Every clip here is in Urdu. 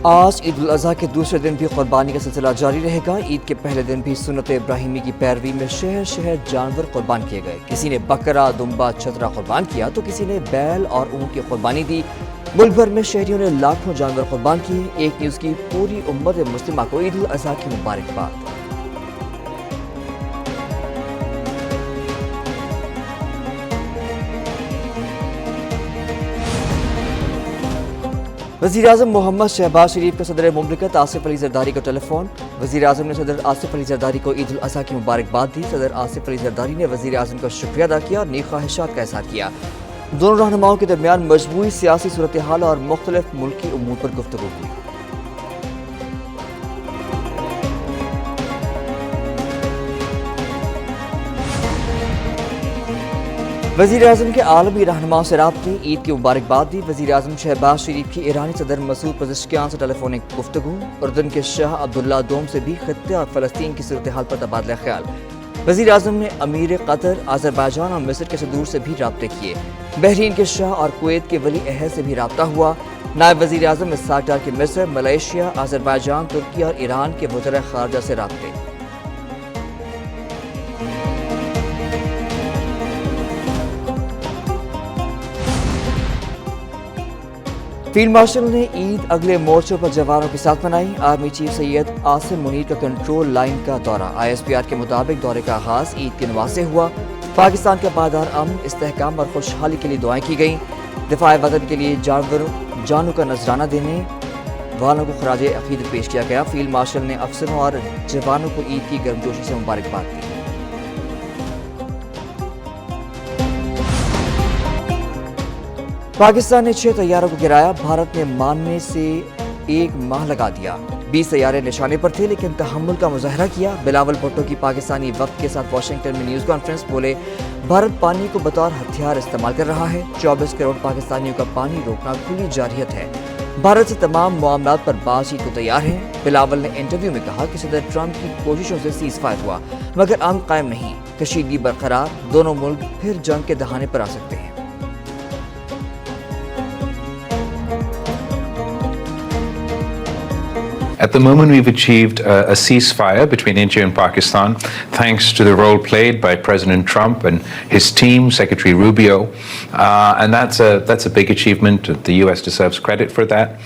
آج عید الاضحیٰ کے دوسرے دن بھی قربانی کا سلسلہ جاری رہے گا۔ عید کے پہلے دن بھی سنت ابراہیمی کی پیروی میں شہر شہر جانور قربان کیے گئے۔ کسی نے بکرا، دمبا، چھترا قربان کیا تو کسی نے بیل اور اونٹ کی قربانی دی۔ ملک بھر میں شہریوں نے لاکھوں جانور قربان کیے۔ ایک نیوز کی پوری امت مسلمہ کو عید الاضحیٰ کی مبارکباد۔ وزیراعظم محمد شہباز شریف کا صدر مملکت آصف علی زرداری کو ٹیلی فون۔ وزیراعظم نے صدر آصف علی زرداری کو عید الاضحیٰ کی مبارکباد دی۔ صدر آصف علی زرداری نے وزیراعظم کا شکریہ ادا کیا اور نیک خواہشات کا اظہار کیا۔ دونوں رہنماؤں کے درمیان مجموعی سیاسی صورتحال اور مختلف ملکی امور پر گفتگو ہوئی۔ وزیراعظم کے عالمی رہنماؤں سے رابطے، عید کی مبارکباد دی۔ وزیراعظم شہباز شریف کی ایرانی صدر مسعود پزشکیان سے ٹیلی فونک گفتگو۔ اردن کے شاہ عبداللہ دوم سے بھی خطے اور فلسطین کی صورتحال پر تبادلہ خیال۔ وزیراعظم نے امیر قطر، آذربائیجان اور مصر کے صدور سے بھی رابطے کیے۔ بحرین کے شاہ اور کویت کے ولی عہد سے بھی رابطہ ہوا۔ نائب وزیراعظم اسحاق ڈار کے مصر، ملائیشیا، آذربائیجان، ترکی اور ایران کے وزرائے خارجہ سے رابطے۔ فیلڈ مارشل نے عید اگلے مورچوں پر جوانوں کے ساتھ منائی۔ آرمی چیف سید عاصم منیر کا کنٹرول لائن کا دورہ۔ ISPR کے مطابق دورے کا آغاز عید کے نماز سے ہوا۔ پاکستان کا پائیدار امن، استحکام اور خوشحالی کے لیے دعائیں کی گئیں۔ دفاع وطن کے لیے جانوں کا نذرانہ دینے والوں کو خراج عقیدت پیش کیا گیا۔ فیلڈ مارشل نے افسروں اور جوانوں کو عید کی گرمجوشی سے مبارکباد دی۔ پاکستان نے 6 طیاروں کو گرایا۔ بھارت نے ماننے سے 1 ماہ لگا دیا۔ 20 طیارے نشانے پر تھے لیکن تحمل کا مظاہرہ کیا۔ بلاول بھٹو کی پاکستانی وقت کے ساتھ واشنگٹن میں نیوز کانفرنس، بولے بھارت پانی کو بطور ہتھیار استعمال کر رہا ہے۔ 24 کروڑ پاکستانیوں کا پانی روکنا کھلی جارحیت ہے۔ بھارت سے تمام معاملات پر بات چیت کو تیار ہیں۔ بلاول نے انٹرویو میں کہا کہ صدر ٹرمپ کی کوششوں سے سیز فائر ہوا مگر امن قائم نہیں، کشیدگی برقرار، دونوں ملک پھر جنگ کے دہانے پر آ سکتے ہیں۔ At the moment, we've achieved a ceasefire between India and Pakistan, thanks to the role played by President Trump and his team, Secretary Rubio, and that's a big achievement. The US deserves credit for that.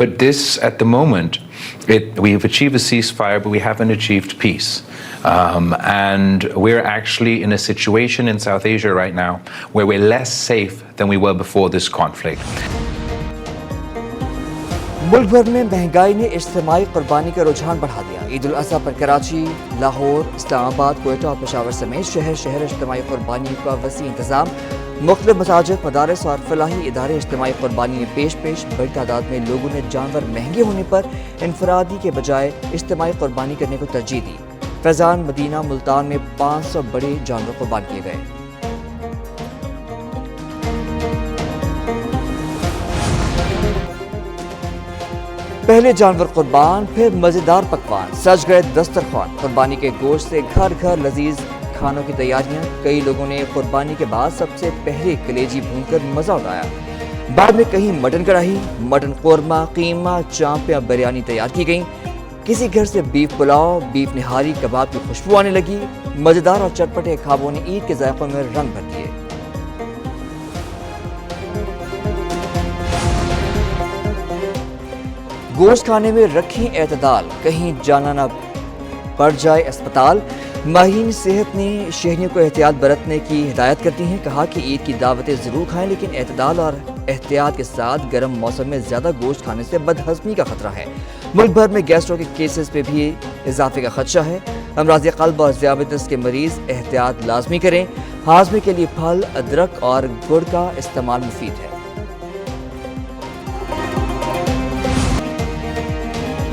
But this, at the moment, we've achieved a ceasefire, but we haven't achieved peace. And we're actually in a situation in South Asia right now where we're less safe than we were before this conflict. ملک بھر میں مہنگائی نے اجتماعی قربانی کا رجحان بڑھا دیا۔ عید الاضحیٰ پر کراچی، لاہور، اسلام آباد، کوئٹہ اور پشاور سمیت شہر شہر اجتماعی قربانی کا وسیع انتظام۔ مختلف مساجد، مدارس اور فلاحی ادارے اجتماعی قربانی میں پیش بڑی تعداد میں لوگوں نے جانور مہنگے ہونے پر انفرادی کے بجائے اجتماعی قربانی کرنے کو ترجیح دی۔ فیضان، مدینہ، ملتان میں 500 بڑے جانور قربان کیے گئے۔ پہلے جانور قربان، پھر مزیدار پکوان، سج گئے دسترخوان۔ قربانی کے گوشت سے گھر گھر لذیذ کھانوں کی تیاریاں۔ کئی لوگوں نے قربانی کے بعد سب سے پہلے کلیجی بھون کر مزہ اٹھایا۔ بعد میں کہیں مٹن کڑھائی، مٹن قورمہ، قیمہ، چانپ یا بریانی تیار کی گئیں۔ کسی گھر سے بیف پلاؤ، بیف نہاری، کباب کی خوشبو آنے لگی۔ مزیدار اور چٹپٹے کھابوں نے عید کے ذائقوں میں رنگ بھر دیے۔ گوشت کھانے میں رکھیں اعتدال، کہیں جانا نہ پڑ جائے اسپتال۔ ماہرین صحت نے شہریوں کو احتیاط برتنے کی ہدایت کرتی ہیں۔ کہا کہ عید کی دعوتیں ضرور کھائیں لیکن اعتدال اور احتیاط کے ساتھ۔ گرم موسم میں زیادہ گوشت کھانے سے بدہضمی کا خطرہ ہے۔ ملک بھر میں گیسٹرو کے کیسز پہ بھی اضافے کا خدشہ ہے۔ امراض قلب اور ذیابیطس کے مریض احتیاط لازمی کریں۔ ہاضمے کے لیے پھل، ادرک اور گڑ کا استعمال مفید ہے۔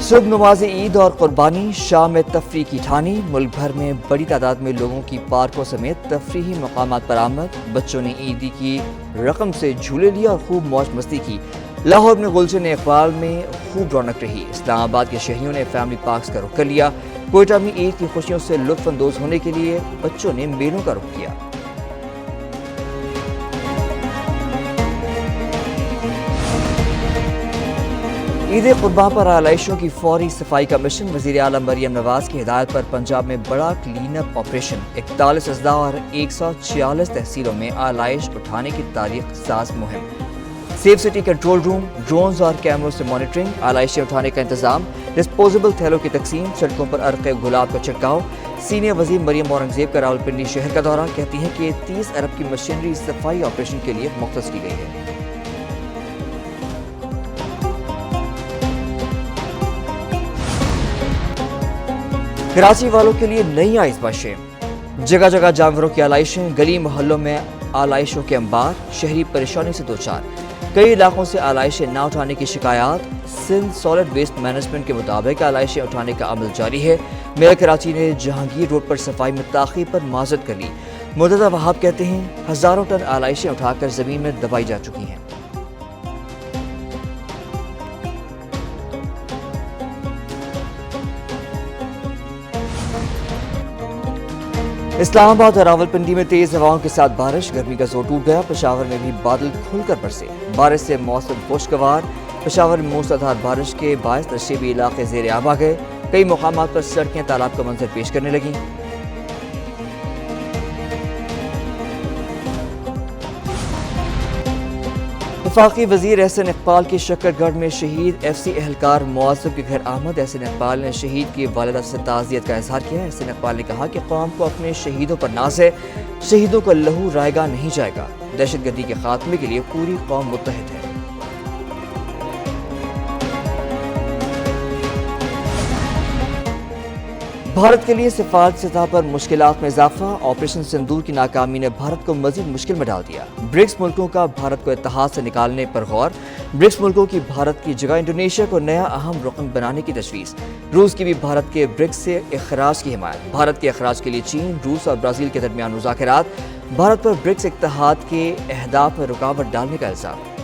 صبح نماز عید اور قربانی، شام میں تفریح کی ٹھانی۔ ملک بھر میں بڑی تعداد میں لوگوں کی پارکوں سمیت تفریحی مقامات پر آمد۔ بچوں نے عیدی کی رقم سے جھولے لیا اور خوب موج مستی کی۔ لاہور میں گلشن اقبال میں خوب رونق رہی۔ اسلام آباد کے شہریوں نے فیملی پارکس کا رخ کر لیا۔ کوئٹہ میں عید کی خوشیوں سے لطف اندوز ہونے کے لیے بچوں نے میلوں کا رخ کیا۔ عید قربان پر آلائشوں کی فوری صفائی کا مشن، وزیر اعلیٰ مریم نواز کی ہدایت پر پنجاب میں بڑا کلین اپ آپریشن، 41 اضلاع اور 146 تحصیلوں میں آلائش اٹھانے کی تاریخ ساز مہم، safe city control room, drones اور کیمروں سے مانیٹرنگ، آلائشیں اٹھانے کا انتظام، ڈسپوزیبل تھیلوں کی تقسیم، سڑکوں پر عرق گلاب کا چھڑکاؤ۔ سینئر وزیر مریم اورنگزیب کا راولپنڈی شہر کا دورہ، کہتی ہیں کہ 30 ارب کی مشینری صفائی آپریشن کے لیے مختص کی گئی ہے۔ کراچی والوں کے لیے نئی آزمائشیں، جگہ جگہ جانوروں کی آلائشیں، گلی محلوں میں آلائشوں کے انبار، شہری پریشانی سے دوچار، کئی علاقوں سے آلائشیں نہ اٹھانے کی شکایات۔ سندھ سالڈ ویسٹ مینجمنٹ کے مطابق آلائشیں اٹھانے کا عمل جاری ہے۔ میئر کراچی نے جہانگیر روڈ پر صفائی میں تاخیر پر معذرت کر لی۔ مدثر وہاب کہتے ہیں ہزاروں ٹن آلائشیں اٹھا کر زمین میں دبائی جا چکی ہیں۔ اسلام آباد اور راولپنڈی میں تیز ہواؤں کے ساتھ بارش، گرمی کا زور ٹوٹ گیا۔ پشاور میں بھی بادل کھل کر برسے، بارش سے موسم خوشگوار۔ پشاور میں موسلادھار بارش کے باعث تشریبی علاقے زیر آب آ گئے، کئی مقامات پر سڑکیں تالاب کا منظر پیش کرنے لگیں۔ وفاقی وزیر احسن اقبال کی شکر گڑھ میں شہید ایف سی اہلکار معذب کے گھر آمد۔ احسن اقبال نے شہید کی والدہ سے تعزیت کا اظہار کیا۔ احسن اقبال نے کہا کہ قوم کو اپنے شہیدوں پر ناز ہے، شہیدوں کا لہو رائیگاں نہیں جائے گا، دہشت گردی کے خاتمے کے لیے پوری قوم متحد ہے۔ بھارت کے لیے سفارت سطح پر مشکلات میں اضافہ، آپریشن سندور کی ناکامی نے بھارت کو مزید مشکل میں ڈال دیا۔ برکس ملکوں کا بھارت کو اتحاد سے نکالنے پر غور، برکس ملکوں کی بھارت کی جگہ انڈونیشیا کو نیا اہم رکن بنانے کی تجویز، روس کی بھی بھارت کے برکس سے اخراج کی حمایت، بھارت کے اخراج کے لیے چین، روس اور برازیل کے درمیان مذاکرات، بھارت پر برکس اتحاد کے اہداف میں رکاوٹ ڈالنے کا الزام۔